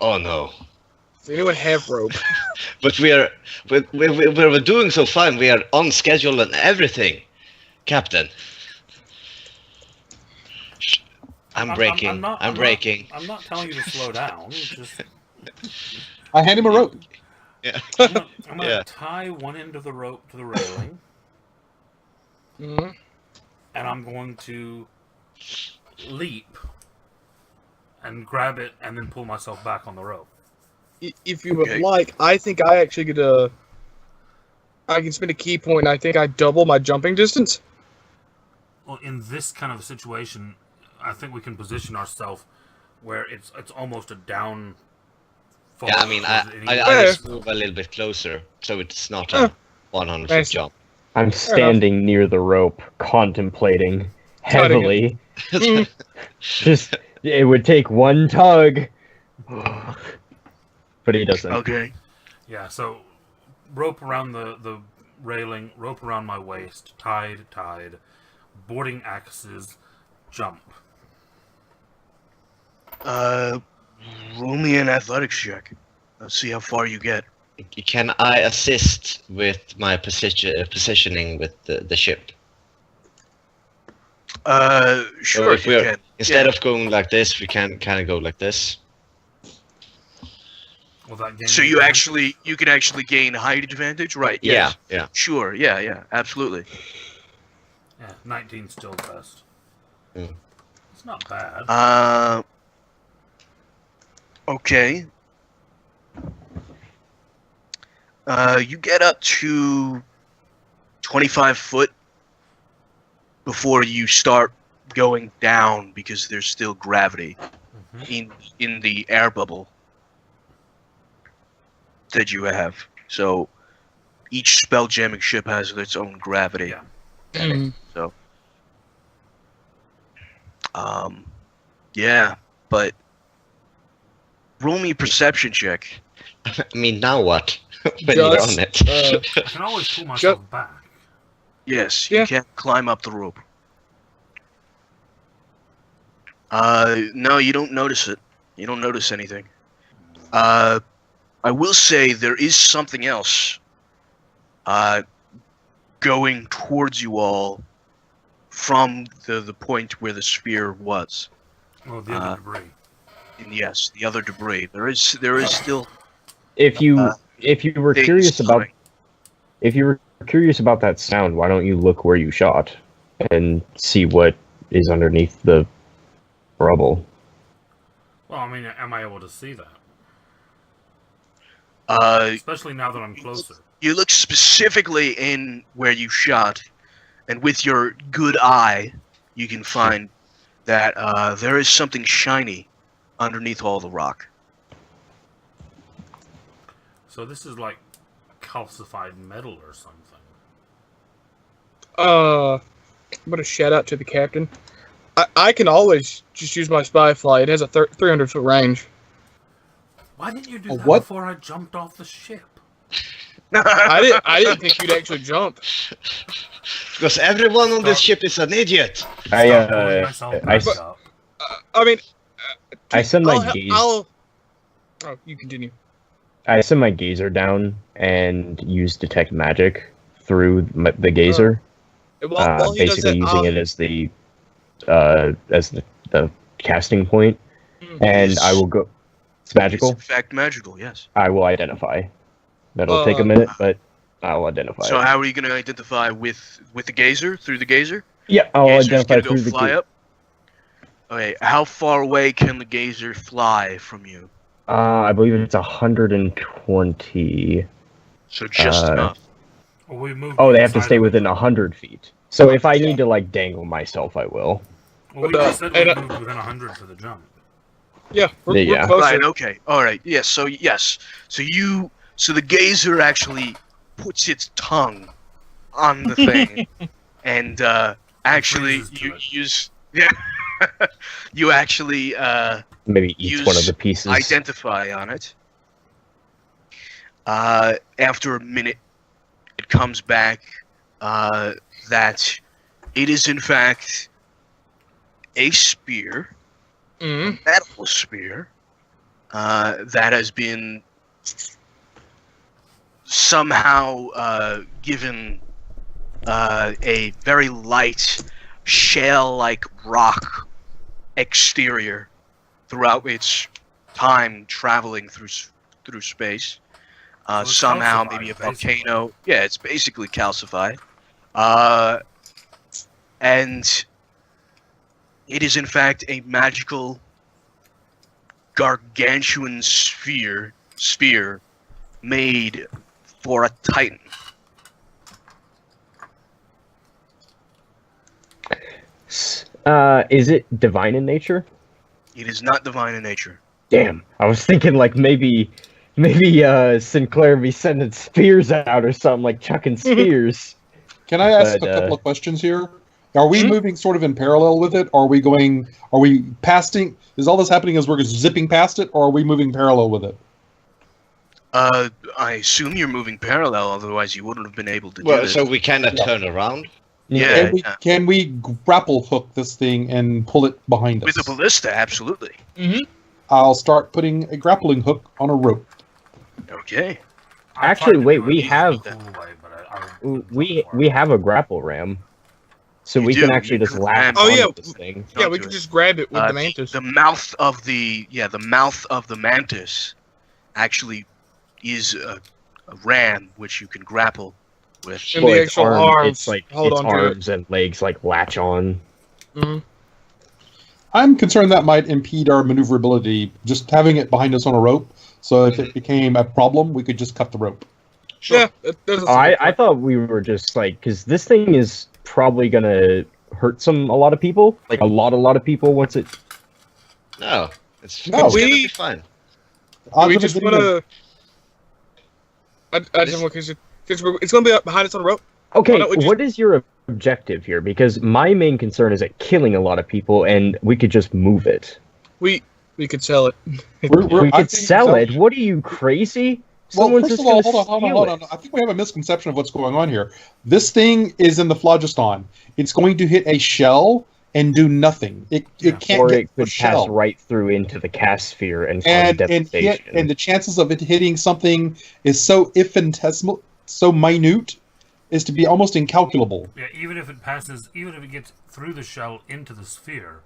Oh no. Does anyone have rope? But we're doing so fine. We are on schedule and everything, Captain. I'm breaking. I'm breaking. I'm not telling you to slow down. Just I hand him a rope. Yeah. I'm gonna Yeah. tie one end of the rope to the railing, Mm-hmm. and I'm going to leap and grab it, and then pull myself back on the rope. If you would like, I think I actually could. I can spend a key point. And I think I double my jumping distance. Well, in this kind of situation, I think we can position ourselves where it's almost a down. Yeah, I mean, I just move a little bit closer, so it's not a 100-foot jump. I'm standing near the rope, contemplating heavily. Just, it would take one tug. But he doesn't. Okay. Yeah, so rope around the railing, rope around my waist, tied, boarding axes, jump. Roll me an athletics check. Let's see how far you get. Can I assist with my positioning with the ship? Sure, if you can. Instead of going like this, we can kind of go like this. So you can actually gain height advantage, right? Yes. Yeah. Sure. Yeah. Absolutely. Yeah, 19 still the best. Mm. It's not bad. Okay. You get up to 25 foot before you start going down because there's still gravity in the air bubble that you have. So each spelljamming ship has its own gravity. Yeah. So yeah, but roll me a perception check. I mean, now what? When you're on it. I can always pull myself back. Yes, you can't climb up the rope. No, you don't notice it. You don't notice anything. I will say there is something else going towards you all from the point where the spear was. Oh, the other debris. Yes, the other debris. There is still. If you were curious about that sound, why don't you look where you shot and see what is underneath the rubble? Well, I mean, am I able to see that? Especially now that I'm closer. You look specifically in where you shot, and with your good eye, you can find that there is something shiny underneath all the rock. So this is like calcified metal or something. I'm gonna shout out to the captain. I can always just use my spy fly. It has a 300-foot range. Why didn't you do that before I jumped off the ship? I didn't think you'd actually jump. Because everyone on this ship is an idiot. I send my gaze. Oh, you continue. I send my gazer down and use detect magic through the gazer. Basically using it as the casting point, and I will go. It's magical. It's in fact magical, yes. I will identify. That'll take a minute, but I'll identify. So how are you going to identify with the gazer? Through the gazer? Yeah, I'll identify through the gazer. Up? Okay, how far away can the gazer fly from you? I believe it's 120. So just enough. Oh, they have to stay within 100 feet. So if I need to dangle myself, I will. Well, we just said we moved within 100 for the jump. Yeah, we're closer. Right. Okay. All right. Yes. So yes. So the gazer actually puts its tongue on the thing, and actually you actually maybe eats one of the pieces. Identify on it. After a minute, it comes back that it is in fact a spear, a metal spear, that has been somehow given a very light shale-like rock exterior throughout its time traveling through space. So it's Somehow, calcified, maybe a basically. volcano. Yeah, it's basically calcified. And it is in fact a magical gargantuan sphere made for a titan. Is it divine in nature? It is not divine in nature. Damn, I was thinking like maybe Sinclair be sending spears out or something, like chucking spears. Can I ask But, a couple of questions here? Are we moving sort of in parallel with it? Are we passing? Is all this happening as we're zipping past it, or are we moving parallel with it? I assume you're moving parallel, otherwise you wouldn't have been able to do Well, this. so we cannot turn around. Yeah, Can we grapple hook this thing and pull it behind us? with a ballista, absolutely. I'll start putting a grappling hook on a rope. Okay. I Actually, tried to wait, do it we the have- cool way, but We have a grapple ram, so You we do, can actually you just can latch grab- Oh, yeah. onto this thing. Yeah, we can just grab it with the mantis. The mouth of the mantis actually is a ram which you can grapple with. And Well, the its actual arm- arms it's like hold its on to it. arms and legs like latch on. Mhm. I'm concerned that might impede our maneuverability, just having it behind us on a rope. So if it became a problem, we could just cut the rope. Yeah, there's a I thought we were just like, because this thing is probably gonna hurt a lot of people, like a lot of people once it. No, it's No. gonna be We- fine. Odds we of it just getting want to. I just want to. It's going to be behind us on the rope. Okay, Why don't we just- what is your objective here? Because my main concern is it killing a lot of people, and we could just move it. We could sell it. We I could think sell it. What are you, crazy? Well, Someone's first just of all, gonna hold steal on. it. I think we have a misconception of what's going on here. This thing is in the phlogiston. It's going to hit a shell and do nothing. It can't Or get it the could pass shell. right through into the cast sphere and cause and devastation. and the chances of it hitting something is so infinitesimal, so minute, is to be almost incalculable. Yeah, even if it gets through the shell into the sphere,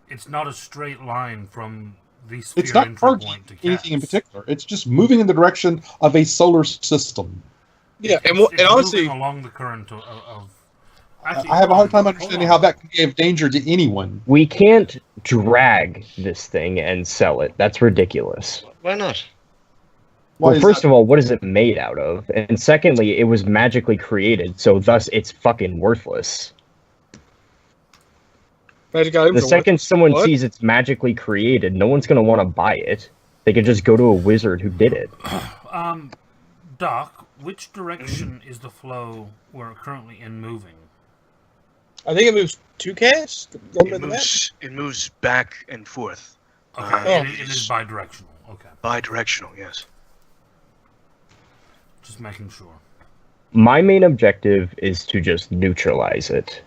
it's not a straight line from the sphere It's not entry targeting point to anything in cast. particular. It's just moving in the direction of a solar system. Yeah, It's and honestly, moving along the current of actually, I have a hard time hold understanding on. how that can be of danger to anyone. We can't drag this thing and sell it. That's ridiculous. Why not? Why Well, is first that? of all, what is it made out of? And secondly, it was magically created, so thus it's fucking worthless. magic items. The are second someone What? sees it's magically created, no one's gonna want to buy it. They could just go to a wizard who did it. Doc, which direction is the flow we're currently in moving? I think it moves 2 casts. It moves back and forth. Okay, it is bidirectional. Okay, Bidirectional, yes. just making sure. My main objective is to just neutralize it.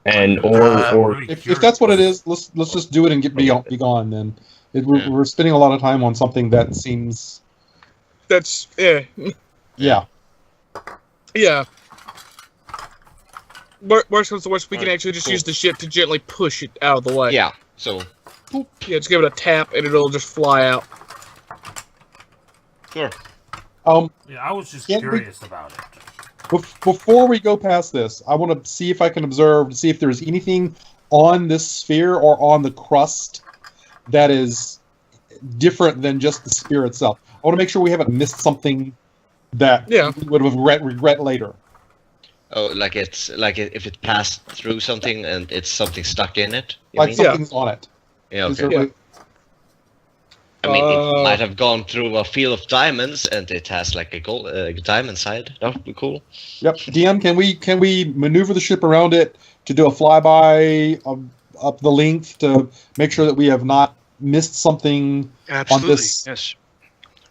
And or Really If that's what it curious. is, let's just do it and be gone. Then we're spending a lot of time on something that seems That's yeah. yeah. Worst comes to worst, we can actually just use the ship to gently push it out of the way. Yeah. So Yeah, just give it a tap and it'll just fly out. sure. Yeah, I was just Can't we- curious about it. Before we go past this, I want to see if I can observe to see if there's anything on this sphere or on the crust that is different than just the sphere itself. I want to make sure we haven't missed something that Yeah. we would have regret later. Oh, like if it passed through something and it's something stuck in it. You Like mean? something's on it. Yeah. Is Okay. there- Yeah. I mean, it might have gone through a field of diamonds and it has like a gold diamond side. That would be cool. Yep. DM, can we maneuver the ship around it to do a flyby up the length to make sure that we have not missed something? Absolutely, this- yes.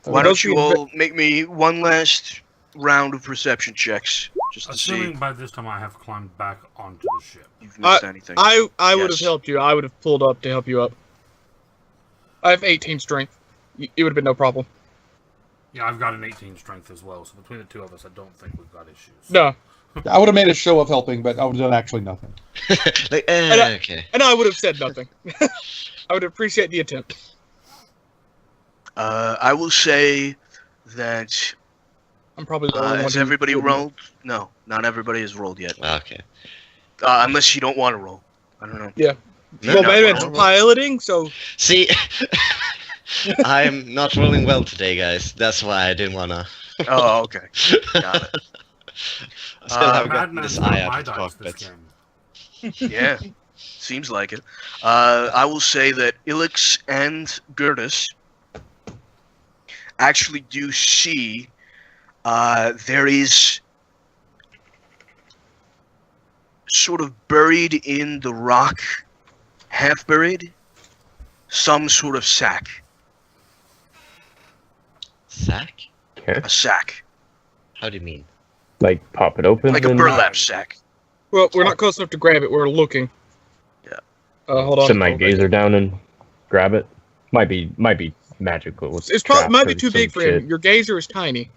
Uh, Why don't those you be- all make me one last round of perception checks, just to Assuming see by this time I have climbed back onto the ship. if you've missed anything. I would have Yes. helped you. I would have pulled up to help you up. I have 18 strength. It would have been no problem. Yeah, I've got an 18 strength as well, so between the two of us, I don't think we've got issues. No. I would have made a show of helping, but I would have done actually nothing. Like, okay. And I would have said nothing. I would appreciate the attempt. I will say that I'm probably the only one has who everybody wouldn't. rolled? No, not everybody has rolled yet. Okay. Unless you don't want to roll. I don't know. Yeah. No, Well, no, maybe no, it's no. piloting, so... See, I'm not rolling well today, guys. That's why I didn't wanna. Oh, okay. Got it. I still haven't gotten Madness this is not eye out my of the dice this cockpit. game. Yeah, seems like it. I will say that Ilix and Gertis actually do see there is sort of buried in the rock, half buried, some sort of sack. Sack? Okay. A sack. How do you mean? Like pop it open. Like a and burlap sack. Well, we're not close enough to grab it. We're looking. Yeah. Hold on. Send my gazer down and grab it. Might be magical. It's probably might be trapped or too big some for him. shit. Your gazer is tiny.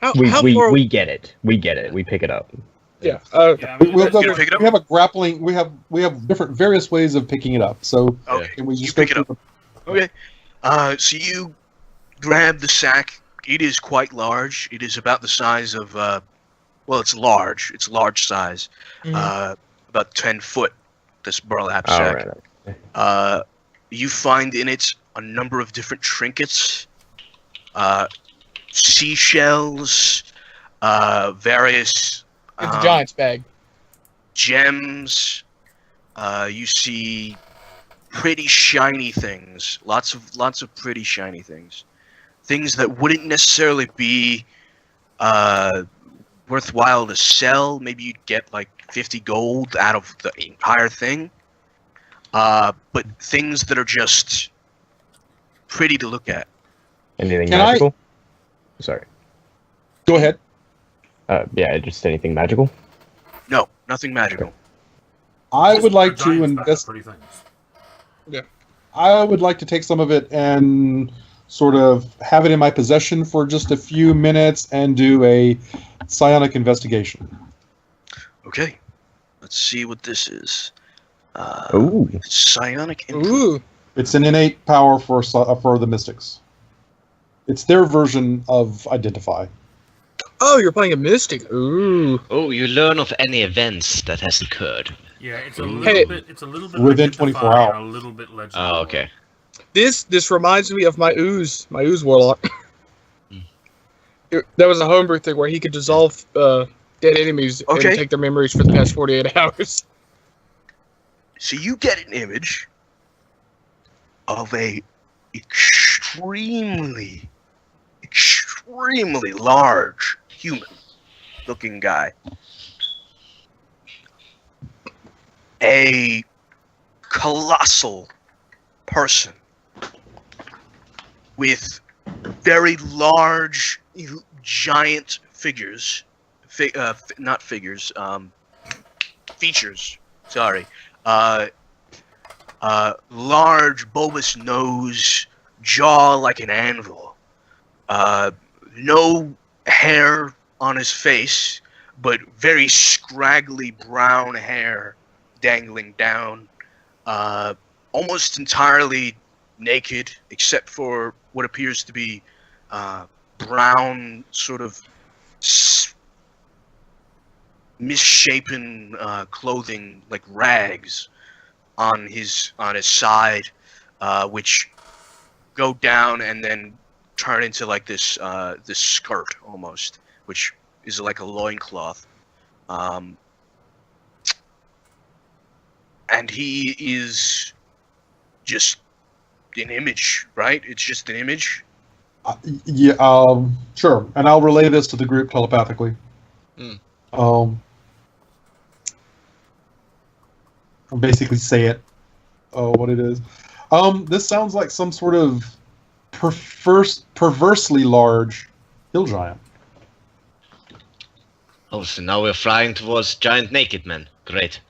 How We far? we get it. We get it. We pick it up. Yeah. Yeah, I mean, We have, You pick it up? we have a grappling. We have different various ways of picking it up. So Okay. can we You just pick go it through up. Okay. So you grab the sack. It is quite large. It is about the size of, well, it's large. It's large size. Mhm. About 10 foot, this burlap All sack. right. You find in it a number of different trinkets, seashells, various It's a giant's bag. gems. You see pretty shiny things. Lots of pretty shiny things. Things that wouldn't necessarily be worthwhile to sell. Maybe you'd get like 50 gold out of the entire thing. But things that are just pretty to look at. Anything Can I- magical? Sorry. Go ahead. Yeah, just anything magical. No, nothing magical. I Just would like a to giant's bag of invest. pretty things. I would like to take some of it and sort of have it in my possession for just a few minutes and do a psionic investigation. Okay, let's see what this is. Ooh. Psionic info. Ooh. It's an innate power for the mystics. It's their version of identify. Oh, you're playing a mystic. Ooh. Oh, you learn of any events that has occurred. Yeah, it's a Hey. little bit Within identifying 24 hours. and a little bit legendary. Oh, okay. This reminds me of my ooze warlock. That was a homebrew thing where he could dissolve dead enemies Okay. and take their memories for the past 48 hours. So you get an image of a extremely large human-looking guy. A colossal person with very large, giant figures. Not figures. Features. Sorry. Large, bulbous nose, jaw like an anvil. No hair on his face, but very scraggly brown hair dangling down. Almost entirely naked, except for what appears to be brown, sort of misshapen clothing, like rags, on his side, which go down and then turn into like this skirt almost, which is like a loincloth. And he is just an image, right? It's just an image. Yeah, sure. And I'll relay this to the group telepathically. Hmm. I'll basically say it. What it is. This sounds like some sort of perversely large hill giant. Oh, so now we're flying towards giant naked men. Great.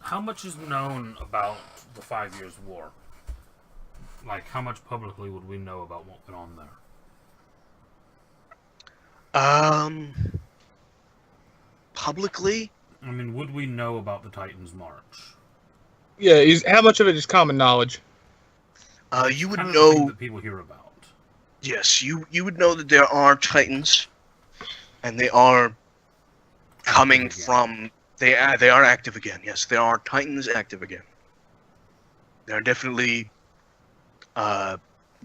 How much is known about the 5 Years' War. Like, how much publicly would we know about what went on there? Publicly? I mean, would we know about the Titans' March? Yeah, how much of it is common knowledge? You would Kind of the thing know. that people hear about. Yes, you would know that there are Titans, and they are coming Active again. from. They are active again. Yes, there are Titans active again. There are definitely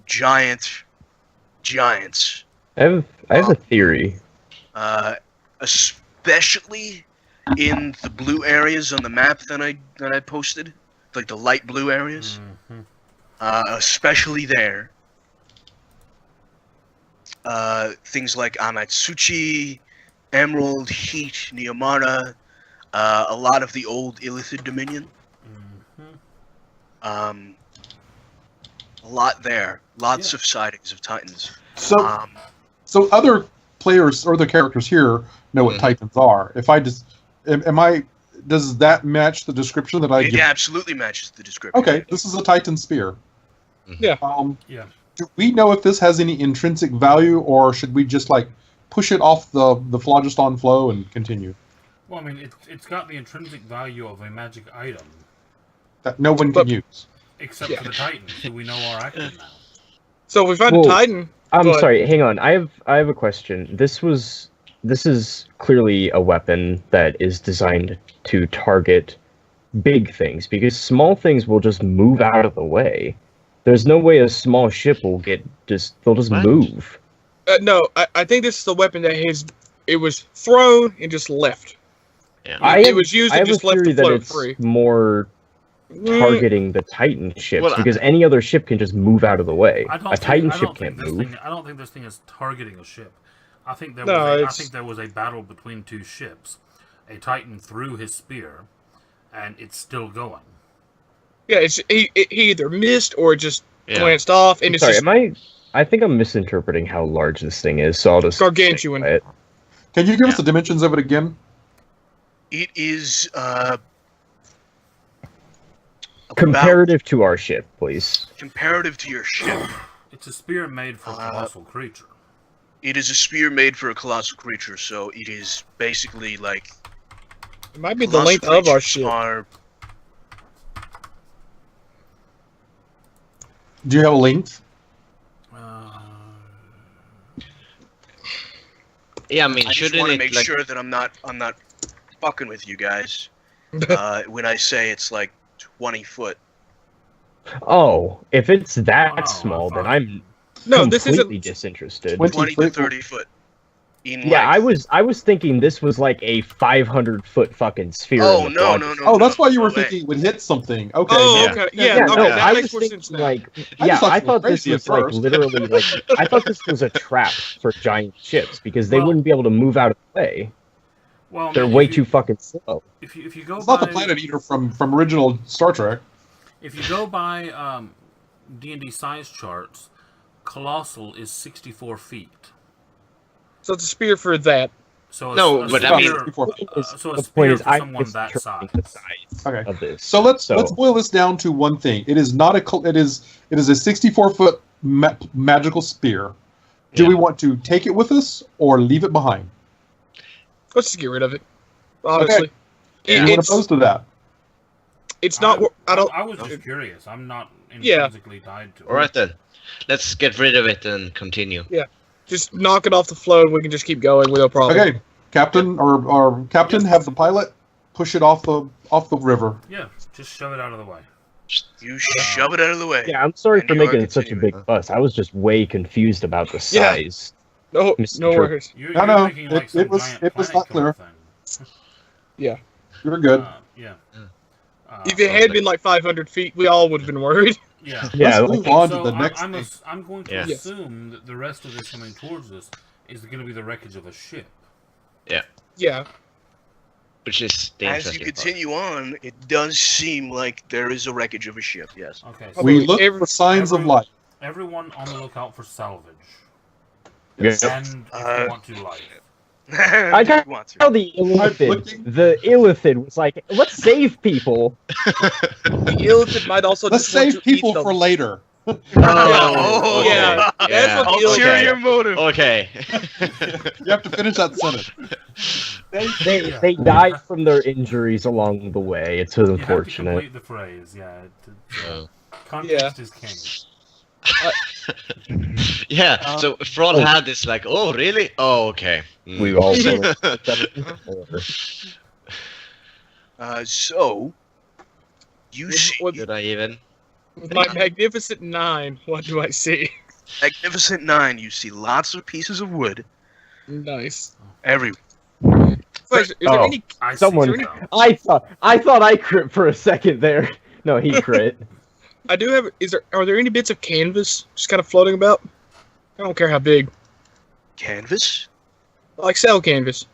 giants. I have a theory. Especially in the blue areas on the map that I posted, like the light blue areas. Especially there. Things like Amatsuchi, Emerald, Heat, Neomara, a lot of the old Illithid Dominion. A lot there. Lots of sightings of Titans. So, so other players or the characters here know what Titans are. If I just, does that match the description that I It give? absolutely matches the description. Okay, this is a Titan spear. Yeah. Yeah. Do we know if this has any intrinsic value, or should we just like push it off the phlogiston flow and continue? Well, I mean, it's got the intrinsic value of a magic item, That no one can use. except for the Titans, who we know are active now. So if we find Well, a Titan. I'm But- sorry, hang on. I have a question. This is clearly a weapon that is designed to target big things, because small things will just move out of the way. There's no way a small ship will they'll just What? move. No, I think this is the weapon that it was thrown and just left. Yeah. It was used I and have just a left theory to that float it's free. more targeting the Titan ships, Well, because any other ship can just move out of the way. I A Titan ship can't move. I don't think this thing is targeting a ship. I think there No, was I it's- think there was a battle between two ships. A Titan threw his spear, and it's still going. Yeah, he either missed or just Yeah. glanced off, and it's Sorry, just I think I'm misinterpreting how large this thing is, so I'll just Gargantuan. stick by it. Can you give us Yeah. the dimensions of it again? It is Comparative to our ship, please. comparative to your ship. It's a spear made for a colossal creature. It is a spear made for a colossal creature, so it is basically like it might be the colossal length of our creatures ship. are Do you have a length? Yeah, I mean, I just shouldn't want to it make like sure that I'm not fucking with you guys when I say it's like 20 foot. Oh, if it's that Oh, small, I then thought- I'm No, this completely isn't. disinterested. 20 to 30 foot. In Yeah, length. I was thinking this was like a 500-foot fucking sphere. Oh, in the no, Phlogiston. no, Oh, that's why you were no way. thinking it would hit something. Okay. Oh, yeah. okay. Yeah, Yeah, Yeah, okay, no, that I makes was more sense thinking now. like, I yeah, just thought I you were thought this crazy was at like first. literally like, I thought this was a trap for giant ships because they Well- wouldn't be able to move out of the way. Well, I They're mean, way if you- too fucking slow. If you go It's by not the Planet Eater from original Star Trek. if you go by D&D size charts, colossal is 64 feet. So it's a spear for that. So No, a but I spear, mean- Before- so a The spear point is, for I'm someone that misinterpreting size. the size Okay. of this. So let's boil this down to one thing. It is not it is a 64-foot magical spear. Do Yeah. we want to take it with us or leave it behind? Let's just get rid of it. Honestly, Yeah. Anyone it's opposed to that? it's not. I don't. I was just curious. I'm not Yeah. intrinsically tied to it. All right then, let's get rid of it and continue. Just knock it off the float. We can just keep going with no problem. Okay, Captain or Captain, Yes. have the pilot push it off the river. Yeah, just shove it out of the way. You shove it out of the way. Yeah, I'm sorry And for you are making it such a continuing. big fuss. I was just way confused about the Yeah. size. No, Mr. no Trip. worries. You're No, making like it some was- giant it was planet not clear. killer thing. You're good. Yeah. If it had been like 500 feet, we all would have been worried. Yeah. Yeah, Let's move on to So the next I'm thing. I'm going to Yeah. Yes. assume that the rest of this coming towards us is going to be the wreckage of a ship. Yeah. Which is the As you interesting part. continue on, it does seem like there is a wreckage of a ship. Yes. Okay. Oh, We but look every- for signs of life. Everyone on the lookout for salvage. Yeah. And if you want to life. I got You want to. how the illithid was like, let's save people. The illithid might also Let's just want save to eat people them. for later. Oh, Yeah, that's what the illithid. Ulterior motive. Okay. You have to finish that sentence. They died from their injuries along the way. It's You have to unfortunate. complete the phrase, yeah. Oh. Context is king. Yeah, so Frol had this like, oh really? Oh, okay. Mm. We also. So you see With Did I even? my magnificent 9, what do I see? Magnificent 9. You see lots of pieces of wood Nice. everywhere. Wait, is there Oh. any? Someone- Is there I thought I crit for a second there. No, he crit. I do have. Are there any bits of canvas just kind of floating about? I don't care how big. Canvas. Like cell canvas,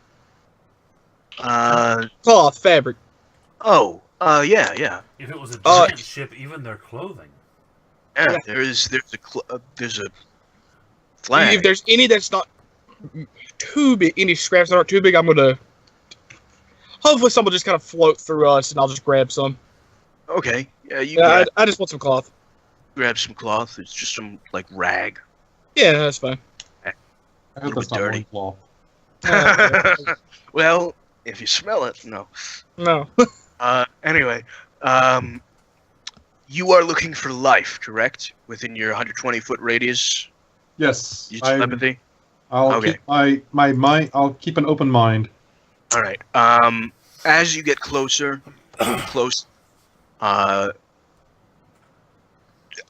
Uh cloth, fabric. oh. Yeah. If it was a Uh, giant ship, even their clothing. Yeah. Yeah. There's a flag. If there's any that's not too big, any scraps that aren't too big, I'm gonna. Hopefully, some will just kind of float through us, and I'll just grab some. Okay. Yeah. You Yeah, I just want some cloth. grab some cloth. It's just some like rag. Yeah, that's fine. I hope Little that's bit not dirty. loincloth. Well, if you smell it, no. No. Anyway, you are looking for life, correct? Within your 120-foot radius, Yes, your telepathy. I'll Okay. keep my mind. I'll keep an open mind. All right. As you get closer,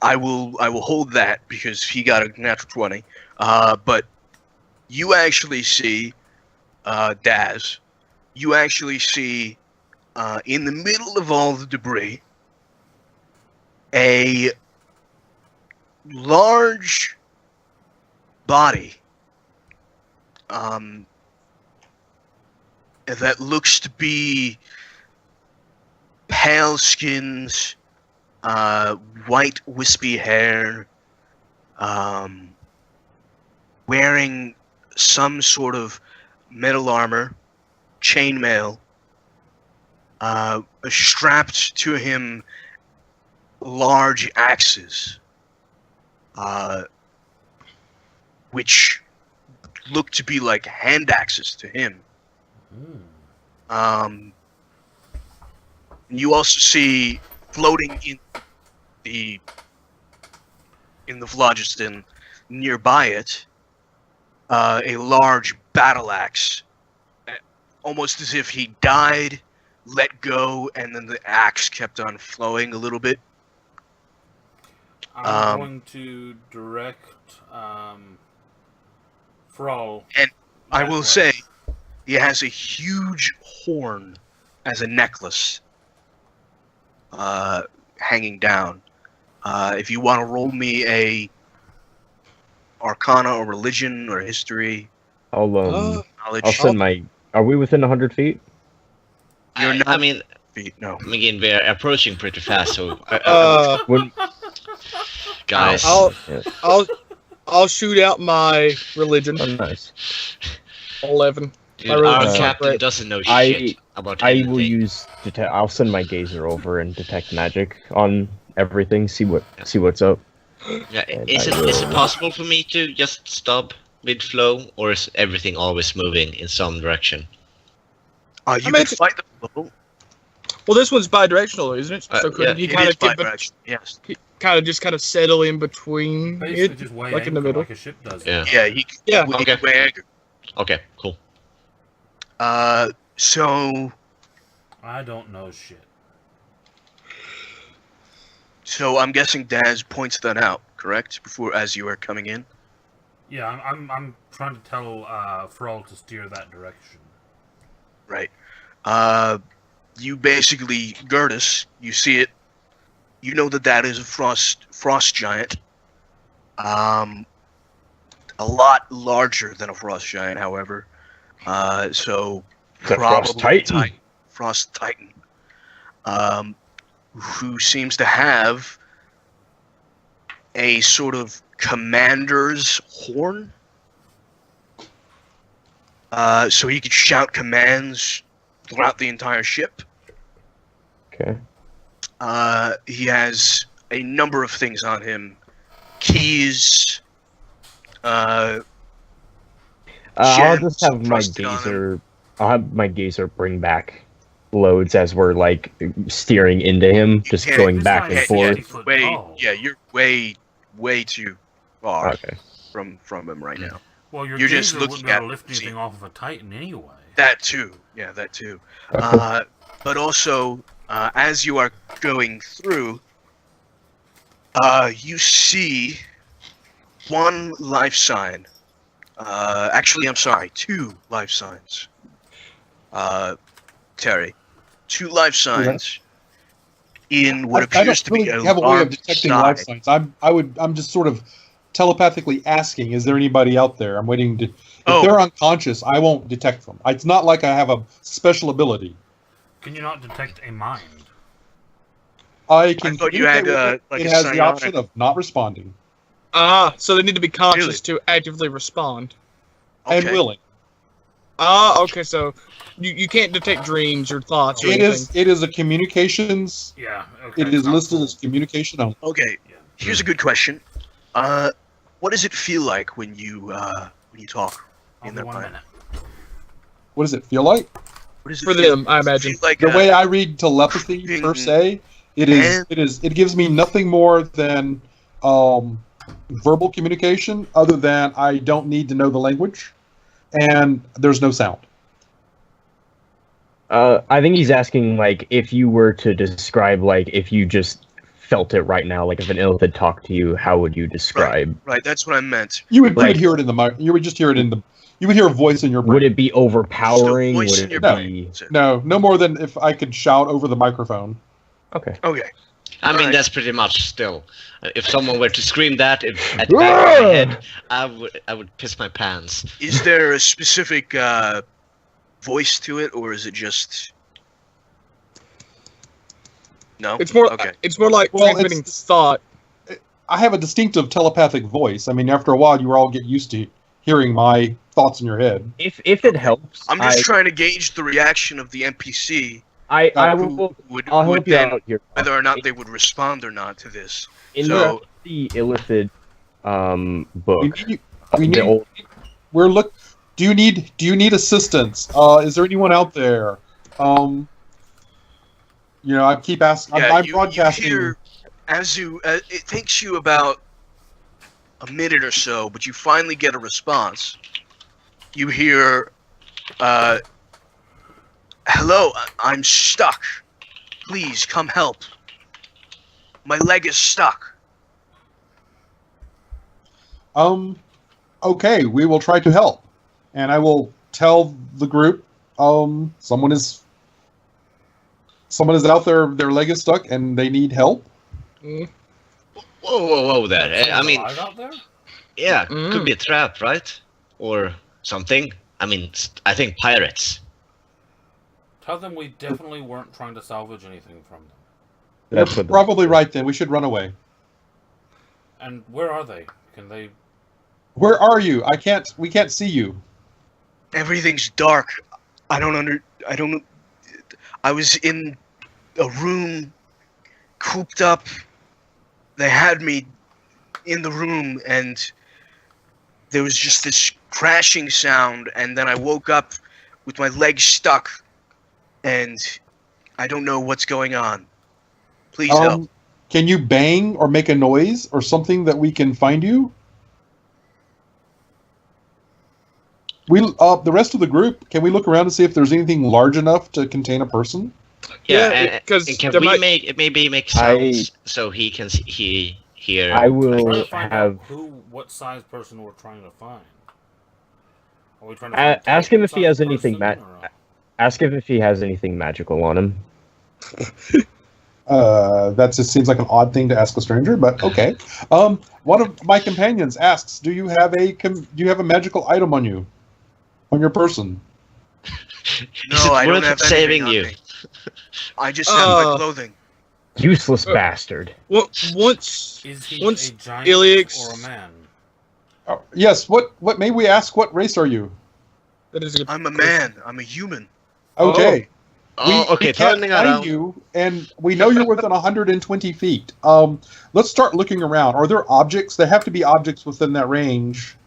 I will hold that because he got a natural 20. But you actually see, Daz. You actually see, in the middle of all the debris, a large body. That looks to be pale skins, white wispy hair, wearing some sort of metal armor, chainmail, strapped to him large axes, which look to be like hand axes to him. You also see floating in the phlogiston nearby it a large battle axe, almost as if he died, let go, and then the axe kept on flowing a little bit. I'm going to direct Frol. And I that will way. say, he has a huge horn as a necklace hanging down. If you want to roll me a Arcana or Religion or History, I'll Uh, Knowledge. I'll send my. Are we within 100 feet? You're I not- mean, No. again, we're approaching pretty fast, so When, guys. I'll shoot out my religion. oh, nice. 11. Dude, I really our don't captain like- doesn't know I- shit about I anything. will use detect. I'll send my gazer over and detect magic on everything. See what's up. Yeah, and is I it will- possible for me to just stop mid-flow, or is everything always moving in some direction? You I can mean, fight the flow. Well, this one's bi-directional, isn't it? So could yeah, he It kind is of get, bi-directional, yes. kind of settle in between Basically, it, just weigh like in the anchor middle? like a ship does. Yeah. Yeah, he Yeah. can Okay. weigh anchor. Okay, cool. So I don't know shit. I'm guessing Daz points that out, correct? Before, as you are coming in. Yeah, I'm trying to tell Frol to steer that direction. Right. You basically, Gertis, you see it. You know that is a frost giant. A lot larger than a frost giant, however. So It's a Frost Titan. Frost Titan. Who seems to have a sort of commander's horn. so he could shout commands throughout the entire ship. Okay. He has a number of things on him. Keys. I'll just gems have my trusted on him. gazer. I'll have my gazer bring back loads as we're like steering into him, just can't- going this back guy and is forth. 50 foot Way, tall. yeah, you're way too far Okay. from him right now. Well, your You're just gazer looking wouldn't be able at to lift the anything scene. off of a Titan anyway. That too. Yeah, that too. Okay. But also, as you are going through, you see one life sign. Actually, I'm sorry, 2 life signs. Terry, 2 life signs in what I appears to don't be really a have a way of large detecting life side. signs. I'm just sort of telepathically asking, is there anybody out there? I'm waiting to. If Oh. they're unconscious, I won't detect them. It's not like I have a special ability. Can you not detect a mind? I can. I thought you had, communicate with it. like It a has the psionic- option of not responding So they need to be conscious Really? to actively respond. and Okay. willing. Okay, so you can't detect dreams or thoughts or It anything. is a communications. Yeah. Okay. It is not listed cool. as communication only. Okay. Yeah. Here's a good question. What does it feel like when you talk in Only their 1 mind? minute. What does it feel like? What does it For feel- them, I does it imagine. feel like The way I read telepathy per creeping se, it gives me nothing more than verbal communication, other than I don't need to know the language, and there's no sound. I think he's asking like if you were to describe like if you just felt it right now, like if an illithid talked to you, how would you describe? right, that's what I meant. You would Like- hear it in the mic. You would just hear it in the. You would hear a voice in your brain. Would it be overpowering? Just a voice Would in your it brain. be That's it. No more than if I could shout over the microphone. okay? Okay. I mean, Right. that's pretty much still. If someone were to scream that at the back of my head, I would piss my pants. Is there a specific voice to it, or is it just no? It's more. Okay. It's more like Well, transmitting it's- thought. I have a distinctive telepathic voice. I mean, after a while, you all get used to hearing my thoughts in your head. If it helps, I'm just trying to gauge the reaction of the NPC. I Who will. would, I'll who would help you then, out here. whether or not they would respond or not to this. In So- the illithid book, We need, we the need, old Do you need assistance? Is there anyone out there? I keep asking. Yeah, I'm you broadcasting. hear as you. It takes you about a minute or so, but you finally get a response. You hear, "Hello, I'm stuck. Please come help. My leg is stuck." Okay, we will try to help, and I will tell the group. Someone is out there. Their leg is stuck, and they need help. Whoa there. I Someone mean, alive out there? yeah, Mm. could be a trap, right? Or something. I mean, I think pirates. Tell them we definitely weren't trying to salvage anything from them. That's You're what probably right. Then we should run away. And where are they? Can they? Where are you? We can't see you. Everything's dark. I don't. I was in a room, cooped up. They had me in the room, and there was just this crashing sound, and then I woke up with my legs stuck, and I don't know what's going on. Please help. Can you bang or make a noise or something that we can find you? The rest of the group, can we look around and see if there's anything large enough to contain a person? Yeah, Yeah, 'cause and can there we might- maybe make sounds so he can hear? I We're trying will to find have. out what size person we're trying to find. Are we trying to find a Ask him if he has Titan-sized anything person, or Ask him if he has anything magical on him. That just seems like an odd thing to ask a stranger, but okay. One of my companions asks, "Do you have a magical item on you, on your person?" No, Is it I don't worth have saving anything you? on me. I just have my clothing. Useless bastard. Once Is he Once a giant Ilix- or a man? Yes. What? May we ask? What race are you? That is a good I'm a man. I'm a human. Okay. Oh, okay, we can't turning find around. you, and we know you're within 120 feet. Let's start looking around. Are there objects? There have to be objects within that range.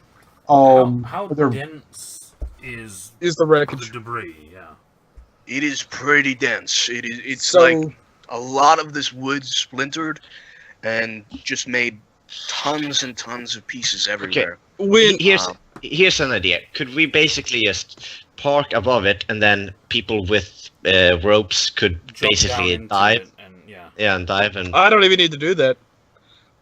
How are there- dense is the the wreckage. debris? Yeah. It is pretty dense. It's So like a lot of this wood splintered and just made tons and tons of pieces everywhere. when Here's an idea. Could we basically just park above it, and then people with ropes could Jump basically down into dive? it and yeah. Yeah, and dive and. I don't even need to do that.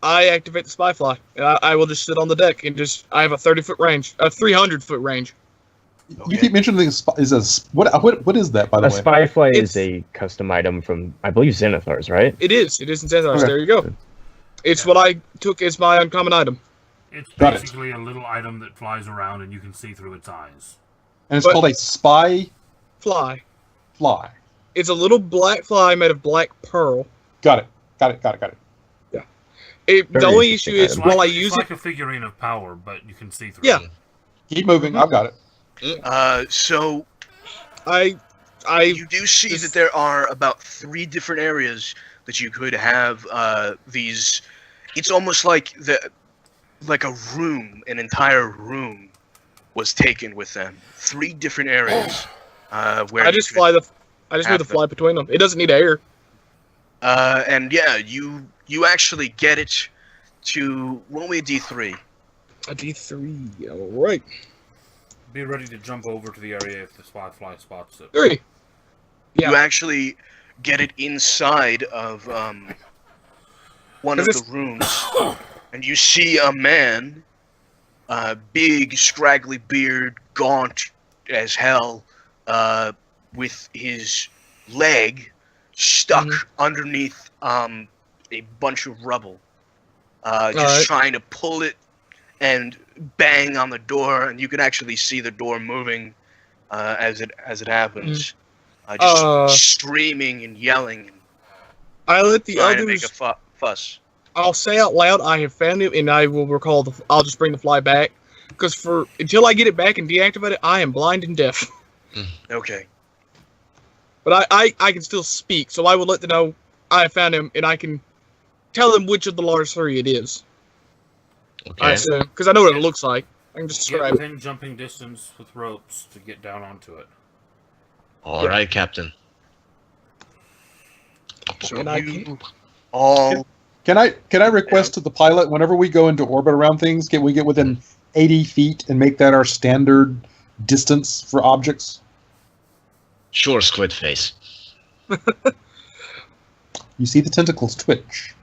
I activate the spy fly, and I will just sit on the deck and just. I have a 30-foot range, a 300-foot range. You keep mentioning what is that, by the A way? spy fly It's- is a custom item from, I believe, Zenithars, right? It is. It is in Zenithars. Okay. There you go. It's what I took as my uncommon item. It's Got it. basically a little item that flies around and you can see through its eyes. And it's But- called a spy Fly. fly. It's a little black fly made of black pearl. Got it. The Very only issue interesting is item. while I it's use like it. a figurine of power, but you can see through Yeah. it. Keep moving. I've got it. So I you do see this- that there are about 3 different areas that you could have these. It's almost like a room, an entire room, was taken with them. 3 different areas where I you just could- fly the. I just move the have fly between them. It doesn't need air. and yeah, you actually get it to roll me a d3. A D3. All right. Be ready to jump over to the area if the spy fly spots it. 3. Yeah. You actually get it inside of one of Is the rooms, and you see a man, big, scraggly beard, gaunt as hell, with his leg stuck underneath a bunch of rubble, just Alright. trying to pull it and bang on the door, and you can actually see the door moving as it happens. Just screaming and yelling and I let the trying to make others. a fuss. I'll say out loud, I have found him, and I will recall. I'll just bring the fly back, because until I get it back and deactivate it, I am blind and deaf. Okay. But I can still speak, so I will let them know I have found him, and I can tell them which of the large 3 it is. I Okay. assume, because I know what it looks like. I can just Get describe it. within jumping distance with ropes to get down onto it. All right, Captain. So And I you all Can I request to the pilot, whenever we go into orbit around things, can we get within 80 feet and make that our standard distance for objects? Sure, Squid Face. You see the tentacles twitch.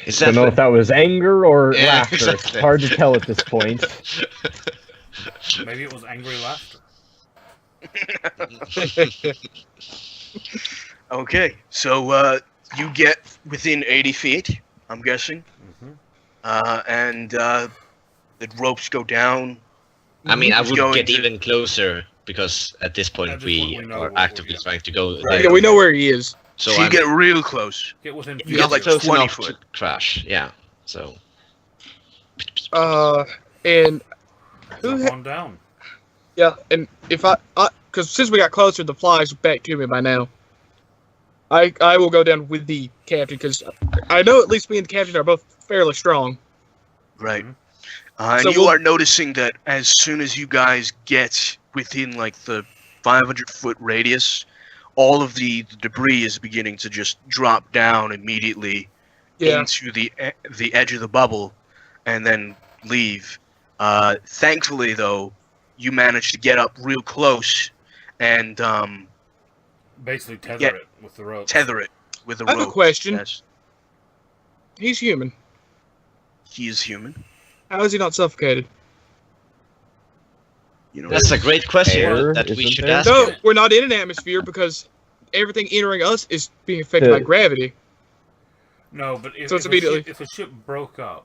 Is Don't know if that was anger or Yeah, laughter. exactly. It's hard to tell at this point. Maybe it was angry laughter. okay? So you get within 80 feet, I'm guessing, and the ropes go down. I mean, I It's would going get to- even closer because at this point At this we point, we know are what actively we're trying to go. Right. Yeah, we know where he is. So So you I'm get real close. Get within You you get get like close 20 enough foot. to crash. Yeah. So. And who? jump on down. Yeah, and if because since we got closer, the fly's back to me by now. I will go down with the captain because I know at least me and the captain are both fairly strong. Right. Mhm. And So you we'll- are noticing that as soon as you guys get within like the 500-foot radius, all of the debris is beginning to just drop down immediately Yeah. into the edge of the bubble and then leave. Thankfully, though, you managed to get up real close and Basically tether Yeah. it with the rope. tether it with a I have a rope. question. Yes, He's human. he is human. How is he not suffocated? You know, That's a great question Air, that we isn't should there? ask. No, him. we're not in an atmosphere because everything entering us is being affected The- by gravity. No, but if, So it's if, immediately- if a ship broke up,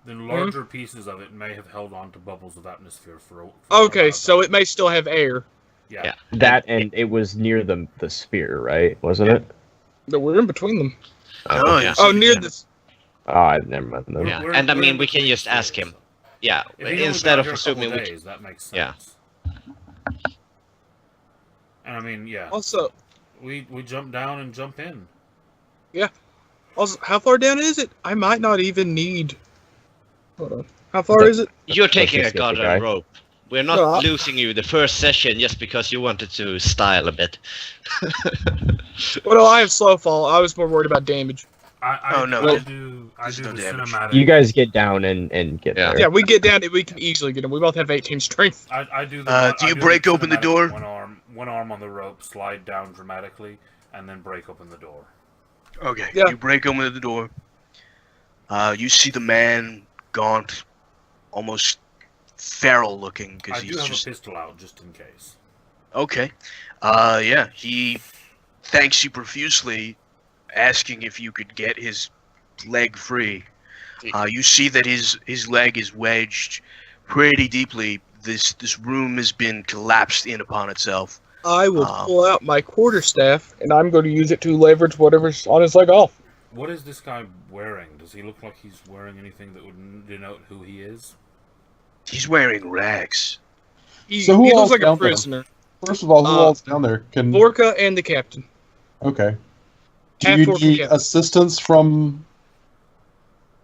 then larger pieces of it may have held on to bubbles of atmosphere for Okay, about so that. it may still have air. Yeah. Yeah. That and it was near the sphere, right? Wasn't it? But we're in between them. Oh, yeah. Oh, near this. Ah, never mind. Then. Yeah, We're- and I we're mean, in we can between just ask spheres, him. Yeah, If he's instead only of been out here a assuming couple we days, that makes yeah. sense. And I mean, yeah, Also, we jump down and jump in. how far down is it? I might not even need. Hold on. How far is it? You're taking a just get the guy. goddamn rope. We're not No, losing you the first session just because you wanted to style a bit. Well, no, I have slow fall. I was more worried about damage. I no, do there's the no damage. cinematic. You guys get down and get Yeah. there. Yeah, we get down. We can easily get him. We both have 18 strength. I do the. Do you I break open the cinematic door? One arm on the rope, slide down dramatically, and then break open the door. Okay. Yeah. You break open the door. You see the man gaunt, almost feral looking I because do he's have just a pistol out just in case. okay. Yeah. He thanks you profusely, asking if you could get his leg free. You see that his leg is wedged pretty deeply. This room has been collapsed in upon itself. I will pull out my quarterstaff, and I'm going to use it to leverage whatever's on his leg off. What is this guy wearing? Does he look like he's wearing anything that would denote who he is? He's wearing rags. He, So who he all's looks like a down there? prisoner. First of all, who all's down there? Can Vorka and the captain. okay. Do And you Vorka need captain. assistance from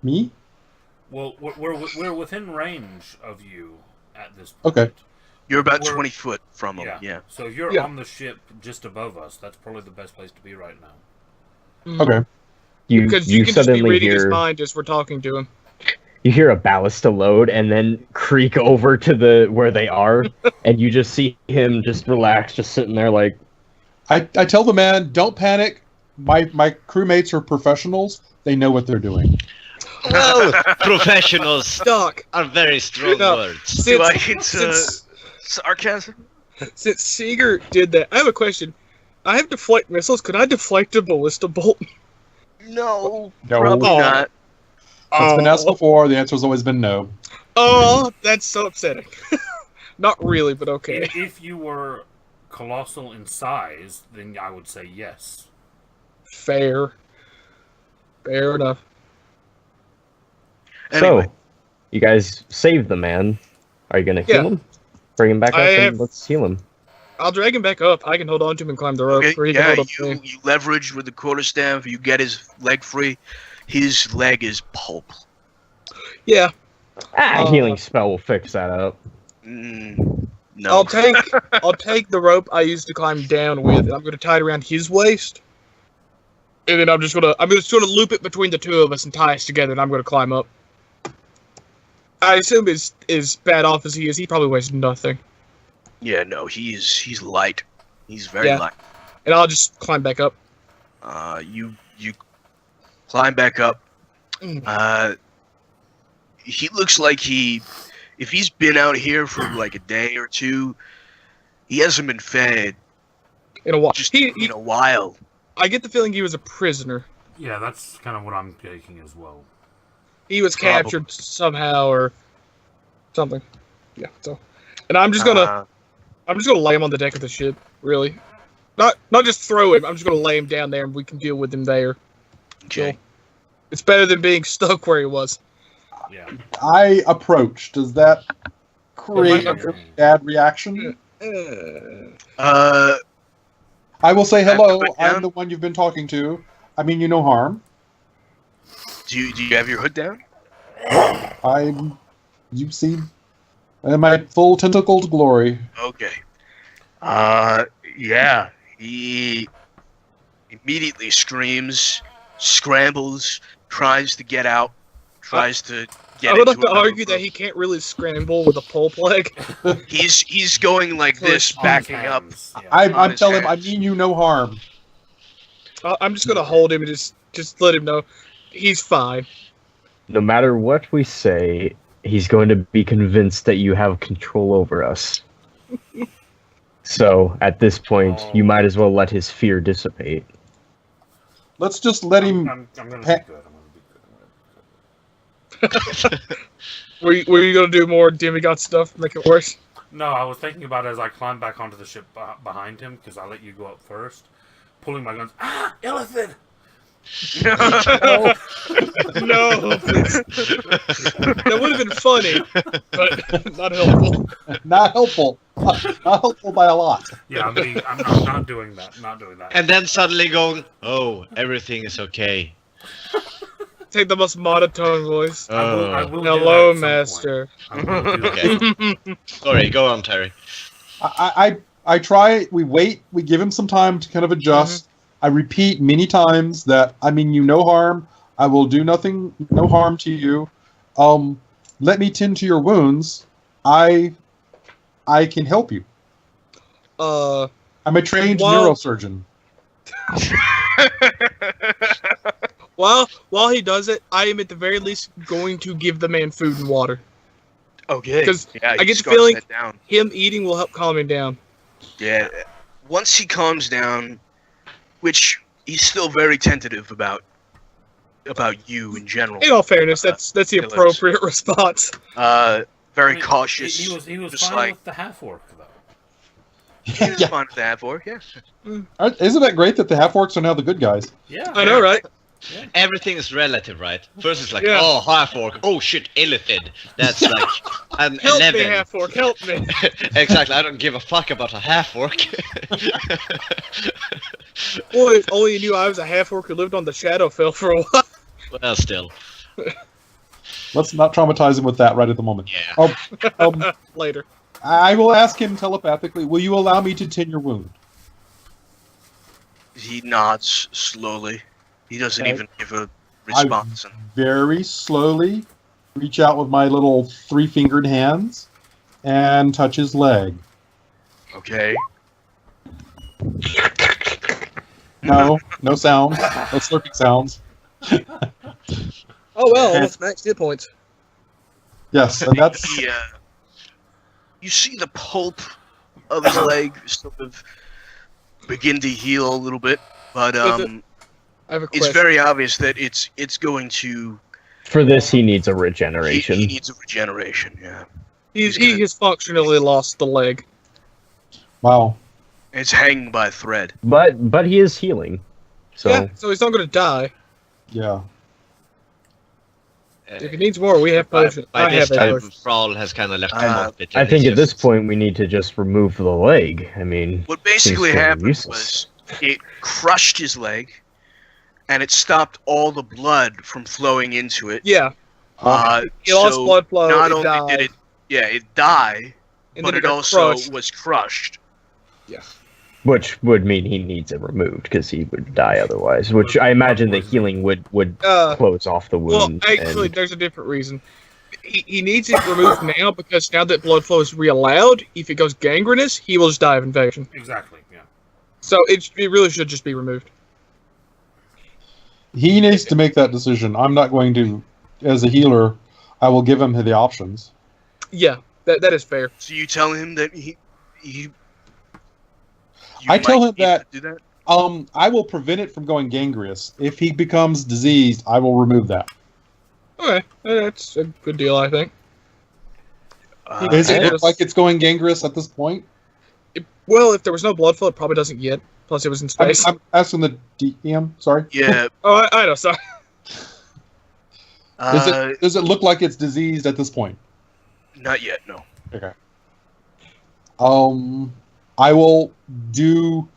me? Well, we're within range of you at this point. Okay. You're about We're- 20 foot from him. Yeah. Yeah. So if you're Yeah. on the ship just above us, that's probably the best place to be right now. Okay. Because you can just be suddenly reading his hear mind as we're talking to him. you hear a ballista load and then creak over to the where they are, and you just see him just relax, just sitting there like. I tell the man, don't panic. My crewmates are professionals. They know what they're doing. Well, professionals Doc, are very strong No. words. Do I since, get since, sarcasm? since Seeger did that, I have a question. I have deflect missiles. Could I deflect a ballista bolt? No. No. Probably Oh. not. It's been asked before. The answer's always been no. Oh, that's so upsetting. Not really, but okay. If you were colossal in size, then I would say yes. Fair. Fair enough. Anyway. So, you guys save the man. Are you gonna heal Yeah. him? Bring him back up I and have- let's heal him. I'll drag him back up. I can hold on to him and climb the rope. Okay, Or he can yeah, hold up to me. you leverage with the quarterstaff. You get his leg free. His leg is pulp. Yeah. Healing spell will fix that up. No. I'll take the rope I used to climb down with, and I'm gonna tie it around his waist. And then I'm just gonna loop it between the two of us and tie us together, and I'm gonna climb up. I assume as bad off as he is, he probably weighs nothing. Yeah, no, he's light. He's very Yeah. light. And I'll just climb back up. You climb back up. Mm. He looks like if he's been out here for like a day or two, he hasn't been fed In a while. just in a while. I get the feeling he was a prisoner. Yeah, that's kind of what I'm taking as well. He was Probably. captured somehow or something. Yeah. So, and I'm just gonna lay him on the deck of the ship. Really, not just throw him. I'm just gonna lay him down there, and we can deal with him there. Okay. So, it's better than being stuck where he was. Yeah. I approach. Does that create a very bad reaction? Uh, I will say I have to hello. put down- I'm the one you've been talking to. I mean you no harm. do you have your hood down? You see, in my full tentacled glory. Okay. Yeah. He immediately screams, scrambles, tries to get out, tries to get. I would like into to another argue that room. he can't really scramble with a pole leg. He's going like this, On backing his up. hands, yeah. I'm On his telling him, I hands. mean you no harm. I'm just gonna hold him and just let him know he's fine. No matter what we say, he's going to be convinced that you have control over us. So, at this point, you might as well let his fear dissipate. Let's just let him. I'm gonna pa- be good. I'm gonna be good. Were you gonna do more demigod stuff, make it worse? No, I was thinking about it as I climbed back onto the ship behind him because I let you go up first, pulling my guns. Ah, Illithid! No, please. That would have been funny, but not helpful. Not helpful. Not helpful by a lot. Yeah, I'm not doing that. Not doing that. And then suddenly going, oh, everything is okay. Take the most monotone voice. I will do Hello, that at some master. point. I will do that. Okay. Sorry, go on, Terry. I try. We wait. We give him some time to kind of adjust. I repeat many times that I mean you no harm. I will do nothing, no harm to you. Let me tend to your wounds. I can help you. I'm a trained neurosurgeon. While he does it, I am at the very least going to give the man food and water. Okay. Because Yeah, I you get the scarf feeling that down. him eating will help calm him down. Yeah. Once he calms down, which he's still very tentative about you in general. In all fairness, that's the killers. appropriate response. Very cautious. He was just fine like with the half orc though. he was fine with that for yeah. Isn't that great that the half-orcs are now the good guys? Yeah. I know, right? Everything is relative, right? First it's like, Yeah. oh, half orc. Oh shit, illithid. That's like an Help 11. me, half orc, help me. Exactly. I don't give a fuck about a half orc. Boy, if only you knew I was a half orc who lived on the Shadowfell for a while. Well, still. Let's not traumatize him with that right at the moment. Yeah. Later. I will ask him telepathically. Will you allow me to tend your wound? He nods slowly. He doesn't Okay. even give a response. Very slowly reach out with my little 3-fingered hands and touch his leg. Okay. No sounds. No slurping sounds. Oh well, that's max hit points. Yes, and that's He, you see the pulp of his leg sort of begin to heal a little bit, but I have a it's question. very obvious that it's going to. For this, he needs a He, regeneration. he needs a regeneration. Yeah, He has functionally lost the leg. wow. it's hanging by a thread. But he is healing. So Yeah, so he's not going to die. Yeah. If he needs more, we have potions. By I this have a time, potion. Thrall has kind of left the Uh, cockpit. I and think he's at this just- point we need to just remove the leg. I mean, What basically Seems fairly happened useless. was it crushed his leg, and it stopped all the blood from flowing into it. Yeah, he lost so blood flow. not it only died, did it die, and but then it got also crushed. was crushed. which would mean he needs it removed because he would die otherwise. Which I imagine the healing would close off the Well, wound. actually, and- there's a different reason. He needs it removed now because now that blood flow is reallowed, if it goes gangrenous, he will just die of infection. Exactly. Yeah. So it really should just be removed. He needs to make that decision. I'm not going to, as a healer, I will give him the options. Yeah, that is fair. So you tell him that he you I tell might him need to that- do that. I will prevent it from going gangrenous. If he becomes diseased, I will remove that. Okay, that's a good deal, I think. Does it and- look like it's going gangrenous at this point? Well, if there was no blood flow, it probably doesn't yet. Plus, it was in space. I'm asking the DM. Sorry. Yeah. Oh, I know. Sorry. Does it look like it's diseased at this point? Not yet. No. Okay. I will do.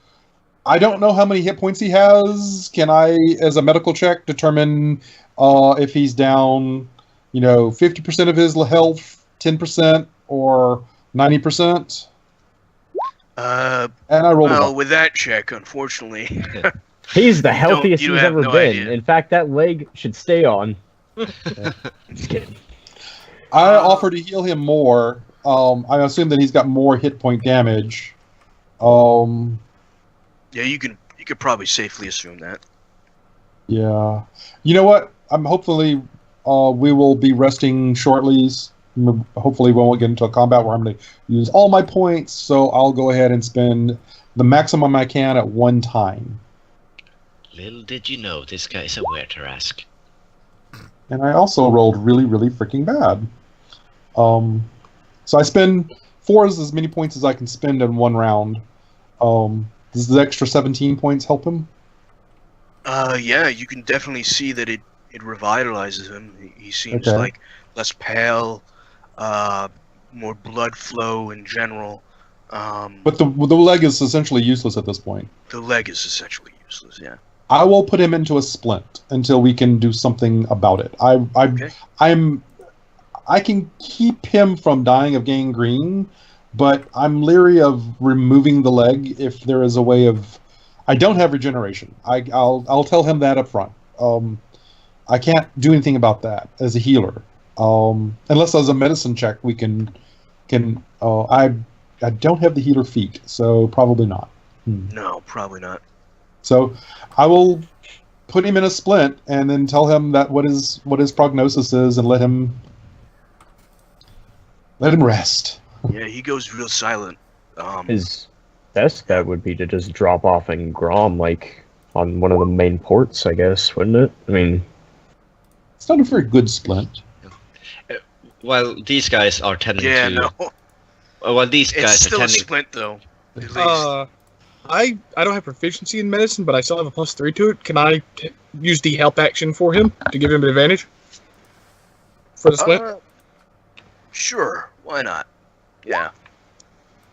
I don't know how many hit points he has. Can I, as a medical check, determine if he's down, 50% of his health, 10%, or 90%? And I rolled a Well, one. with that check, unfortunately, he's the you healthiest he's have ever no been. idea. In fact, that leg should stay on. Just kidding. I offer to heal him more. I assume that he's got more hit point damage. yeah, you could probably safely assume that. Yeah. You know what? Hopefully we will be resting shortly. Hopefully we won't get into a combat where I'm going to use all my points, so I'll go ahead and spend the maximum I can at one time. Little did you know, this guy's a Werterask. And I also rolled really, really freaking bad. So I spend 4 is as many points as I can spend in one round. Does the extra 17 points help him? Yeah, you can definitely see that it revitalizes him. He seems Okay. like less pale, more blood flow in general. But the leg is essentially useless at this point. The leg is essentially useless. Yeah. I will put him into a splint until we can do something about it. Okay. I can keep him from dying of gangrene, but I'm leery of removing the leg if there is a way of. I don't have regeneration. I'll tell him that up front. I can't do anything about that as a healer, unless as a medicine check we can. I don't have the healer feat, so probably not. No, probably not. So I will put him in a splint and then tell him that what his prognosis is and let him rest. Yeah, he goes real silent. His best bet would be to just drop off in Grom, like on one of the main ports, I guess, wouldn't it? I mean, It's not a very good splint. While these guys are tending Yeah, to... no. While these It's guys are still a tending... splint, though. At least. I don't have proficiency in medicine, but I still have a +3 to it. Can I use the help action for him to give him an advantage for the splint? Sure, why not? Yeah.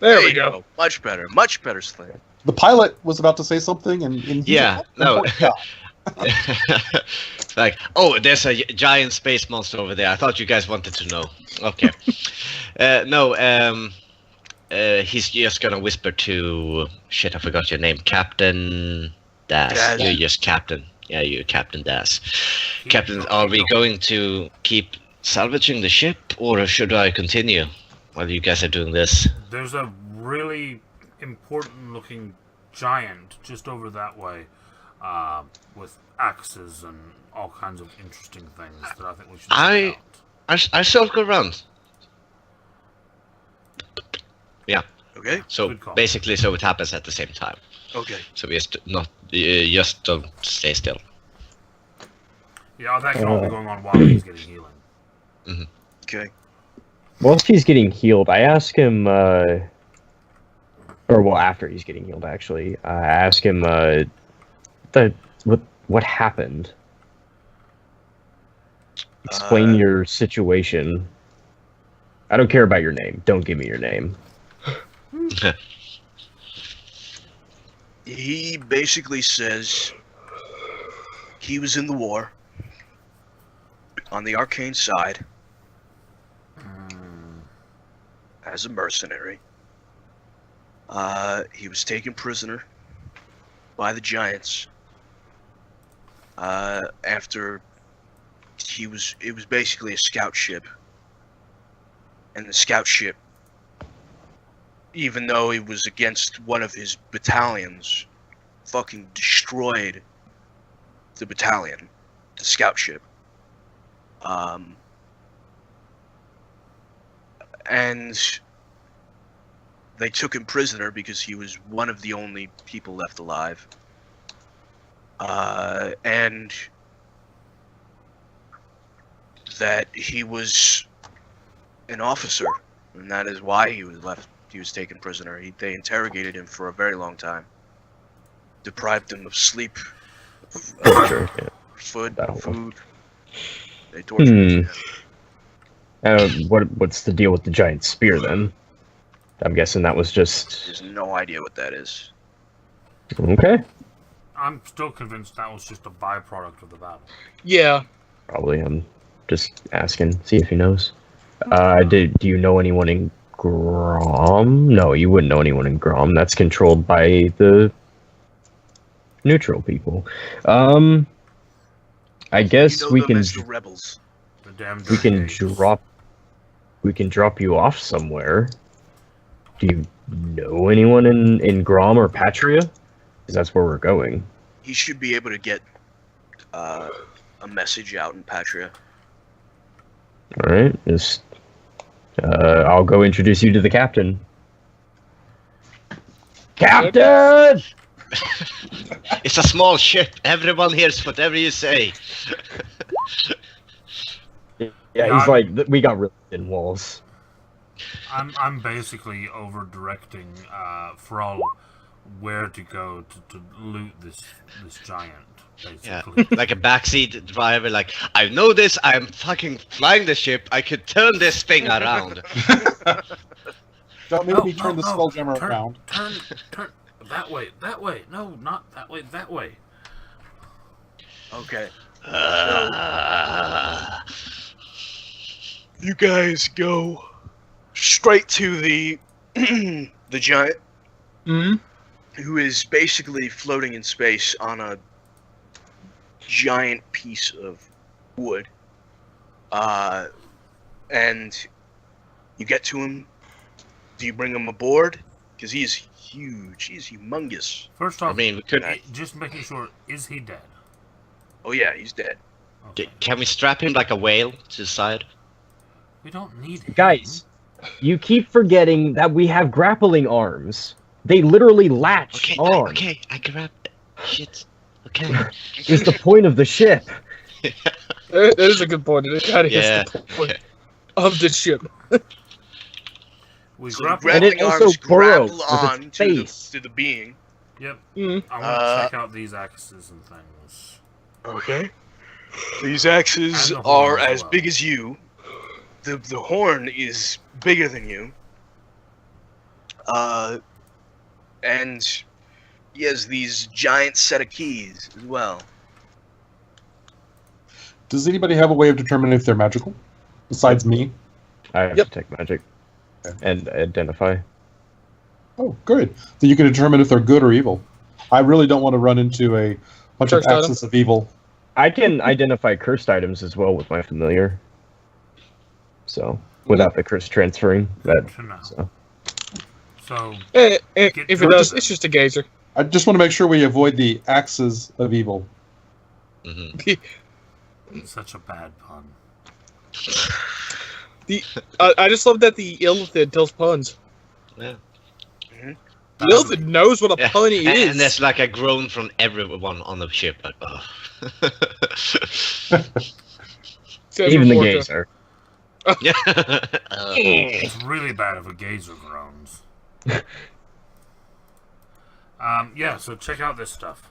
There we you go. Much better splint. The pilot was about to say something, and he's Yeah, no. Yeah. Like, oh, there's a giant space monster over there. I thought you guys wanted to know. Okay. He's just gonna whisper to... Shit, I forgot your name. Captain Das. Das. You're just Captain. Yeah, you're Captain Das. Captain, are we going to keep salvaging the ship, or should I continue while you guys are doing this? There's a really important-looking giant just over that way, with axes and all kinds of interesting things that I think we should check out. I circle around. Yeah. Okay? So Good call. basically, so it happens at the same time. Okay. So we just don't stay still. Yeah, that can all be going on while he's getting healing. Okay. whilst he's getting healed, I ask him, or well, after he's getting healed, actually, I ask him, what happened? Explain your situation. I don't care about your name. Don't give me your name. He basically says he was in the war on the arcane side as a mercenary. He was taken prisoner by the giants after it was basically a scout ship, and the scout ship, even though it was against one of his battalions, fucking destroyed the battalion, the scout ship. And they took him prisoner because he was one of the only people left alive. And that he was an officer, and that is why he was left. He was taken prisoner. They interrogated him for a very long time, deprived him of sleep, Sure, yeah. food. That'll- Food. They tortured him. What's the deal with the giant spear then? I'm guessing that was just There's no idea what that is. okay. I'm still convinced that was just a byproduct of the battle. Yeah. Probably. I'm just asking, see if he knows. Do you know anyone in Grom? No, you wouldn't know anyone in Grom. That's controlled by the neutral people. I guess You know we them can as the rebels. The damn we can Drake. drop you off somewhere. Do you know anyone in Grom or Patria? Because that's where we're going. He should be able to get a message out in Patria. All right, just I'll go introduce you to the captain. Captain! It's a small ship. Everyone hears whatever you say. Yeah, he's like, we got really thin walls. I'm basically over directing Frol where to go to loot this giant, Yeah, basically. like a backseat driver. Like, I know this. I'm fucking flying the ship. I could turn this thing around. Don't make me turn the Spelljammer turn, around. Turn, that way. No, not that way, that way. Okay. You guys go straight to the the giant, who is basically floating in space on a giant piece of wood. And you get to him. Do you bring him aboard? Because he is huge. He's humongous. First off, I mean, we could. just making sure, is he dead? Oh yeah, he's dead. Okay. Can we strap him like a whale to the side? We don't need him. Guys, you keep forgetting that we have grappling arms. They literally latch Okay, on. okay, I grabbed. Shit. Okay. Is the point of the ship. That is a good point. It kind of Yeah. is the point of the ship. We So grapple. the And it grappling also arms burrows grapple with its on face. to the being. Yep. Mm. I want to check out these axes and things. Okay. These axes And the horn are as as well. big as you. The horn is bigger than you. And he has these giant set of keys as well. Does anybody have a way of determining if they're magical? Besides me? I have Yep. detect magic and identify. Oh, good. So you can determine if they're good or evil. I really don't want to run into a bunch Cursed of item? axes of evil. I can identify cursed items as well with my familiar. So, without the curse transferring that. To know. So. So, If Get it to does, it. it's just a gazer. I just want to make sure we avoid the axes of evil. such a bad pun. I just love that the Illithid tells puns. Yeah. The Illithid knows what a Yeah. pun he is. And there's like a groan from everyone on the ship. Like, oh. Says Even the reporter. gazer. Yeah. It's really bad if a gazer groans. Yeah, so check out this stuff.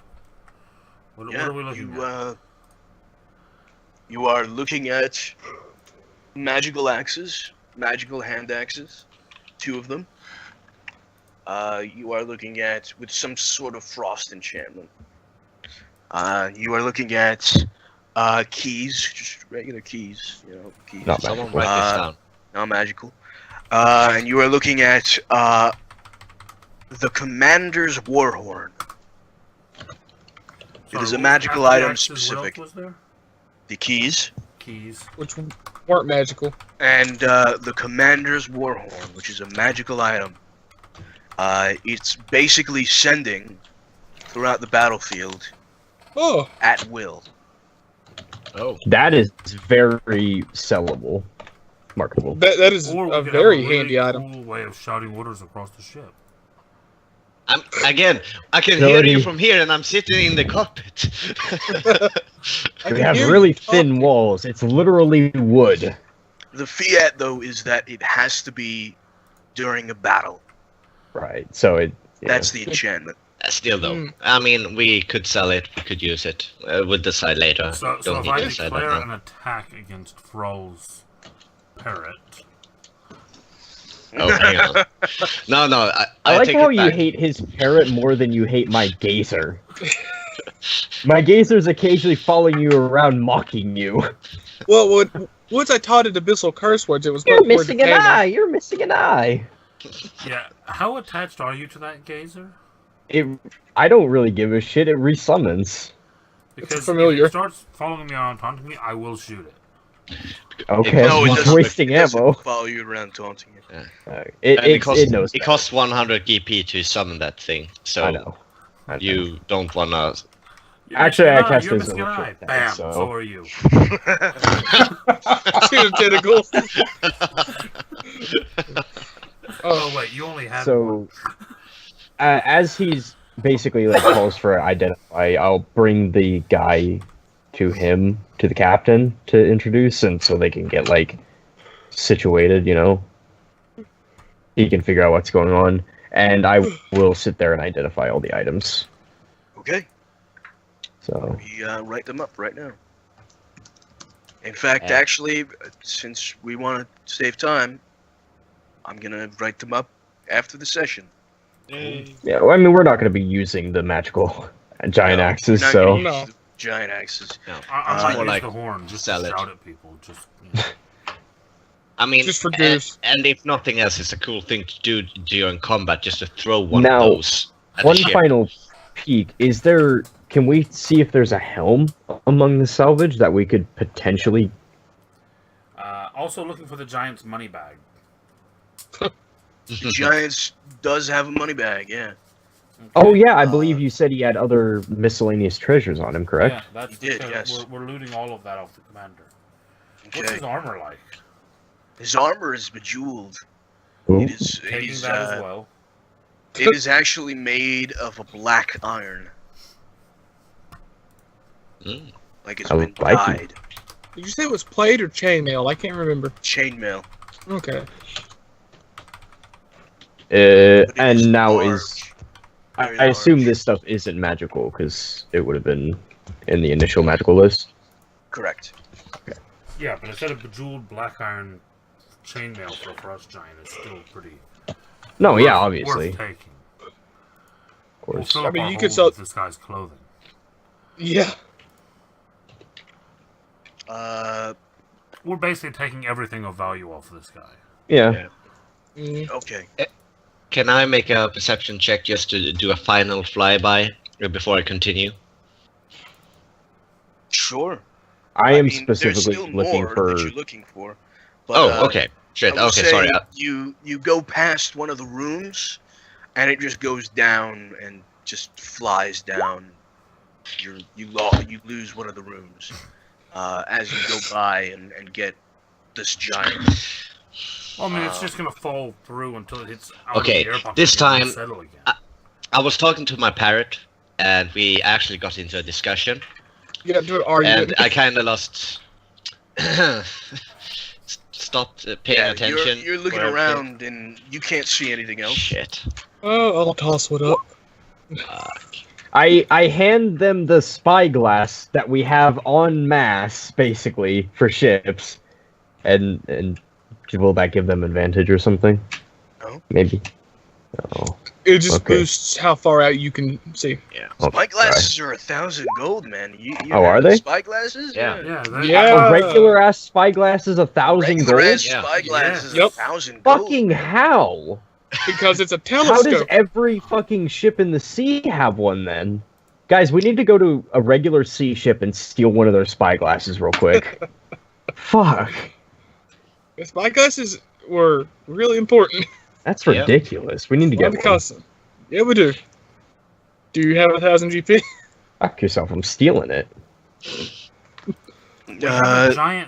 What are we looking at? You are looking at magical axes, magical hand axes, 2 of them. You are looking at with some sort of frost enchantment. You are looking at keys, just regular keys, keys. Not Someone magical. write this down. Not magical. And you are looking at the Commander's Warhorn. It is a magical after item axes, what else specific. was there? The keys. Keys. Which weren't magical. And the Commander's Warhorn, which is a magical item. It's basically sending throughout the battlefield Oh, at will. Oh. That is very sellable. Marketable. that is Or we a could very have a really handy item. cool way of shouting orders across the ship. Again, I can It's hear already- you from here, and I'm sitting in the cockpit. I We can have hear really you thin talking. walls. It's literally wood. The fiat, though, is that it has to be during a battle. Right. So it. Yeah. That's the enchantment. Still, though, Mm. I mean, we could sell it. We could use it. We'll decide later. So Don't if need I to decide declare that an now. attack against Froll's parrot, Oh, hang on. No, I like take how it you back. hate his parrot more than you hate my gazer. My gazer's occasionally following you around, mocking you. Well, once I taught it abyssal curse words, it was You're going towards missing the an cannon. eye. You're missing an eye. yeah. How attached are you to that gazer? I don't really give a shit. It resummons. Because familiar. if it starts following me around, taunting me, I will shoot it. Okay, No, it it's doesn't- wasting It doesn't ammo. follow you around taunting you. It knows. It that. costs 100 GP to summon that thing. So I know. you don't wanna. You're Actually, missing I an eye, cast you're it as a missing an ritual eye. attack, Bam. so- So are you. Two tentacles. Oh wait, you only have one. So, as he's basically like calls for identify, I'll bring the guy to him, to the captain, to introduce, and so they can get like situated. He can figure out what's going on, and I will sit there and identify all the items. Okay. So We write them up right now. In fact, Yeah. actually, since we want to save time, I'm gonna write them up after the session. yeah, well, I mean, we're not going to be using the magical giant No, axes, you're not so gonna use No. the giant axes. No. I It's might more use like the horn just sell to it. shout at people. Just you know. I mean, Just for goose. and if nothing else, it's a cool thing to do during combat, just to throw one Now, of those at one the ship. final peek. Is there? Can we see if there's a helm among the salvage that we could potentially? Also looking for the giant's money bag. The Giants does have a money bag, yeah. Oh yeah, I believe you said he had other miscellaneous treasures on him, correct? Yeah, that's You did, the- yes. We're looting all of that off the commander. What's Okay. his armor like? His armor is bejeweled. Ooh. It is. It Taking is. that as well. It is actually made of a black iron, Mm. like it's I been like it. dyed. Did you say it was plate or chainmail? I can't remember. Chainmail. Okay. But it And now large, is very I assume large. this stuff isn't magical because it would have been in the initial magical list. Correct. Yeah, but instead of bejeweled black iron chainmail for a frost giant, it's still pretty. No, worth- yeah, obviously, Worth taking. of We'll course. fill I up mean, our you could holes sell- with this guy's clothing. Yeah. We're basically taking everything of value off this guy. Yeah. Mm. Okay. Can I make a perception check just to do a final flyby before I continue? Sure. I am mean, there's specifically still looking more for. that you're looking for. But, Oh, okay. Shit. I will Okay, say sorry. You go past one of the rooms, and it just goes down and just flies down. You lose one of the rooms as you go by and get this giant. Well, I mean, it's just gonna fall through until it hits out Okay, of the air pocket this and then time- settle again. I was talking to my parrot, and we actually got into a discussion, You got to an argument. and I kind of lost. Stopped paying Yeah, attention. you're looking for everything. around and you can't see anything else. Shit. Oh, I'll toss one up. Fuck. I hand them the spyglass that we have en masse, basically, for ships, and will that give them advantage or something? No. Maybe. Oh. It just Okay. boosts how far out you can see. Oh, Spyglasses are 1,000 gold, man. You Oh, are have they? Spyglasses? Yeah. Yeah, Yeah. A regular ass spyglass is 1,000 Regular gold. ass Yeah. spyglasses Yep. are 1,000 gold. Fucking how? Because it's a How does telescope. every fucking ship in the sea have one then? Guys, we need to go to a regular sea ship and steal one of their spyglasses real quick. Fuck. The spyglasses were really important. That's Yeah. ridiculous. We need to Why get the one. custom? Yeah, we do. Do you have 1,000 GP? Fuck yourself, I'm stealing it. We have a giant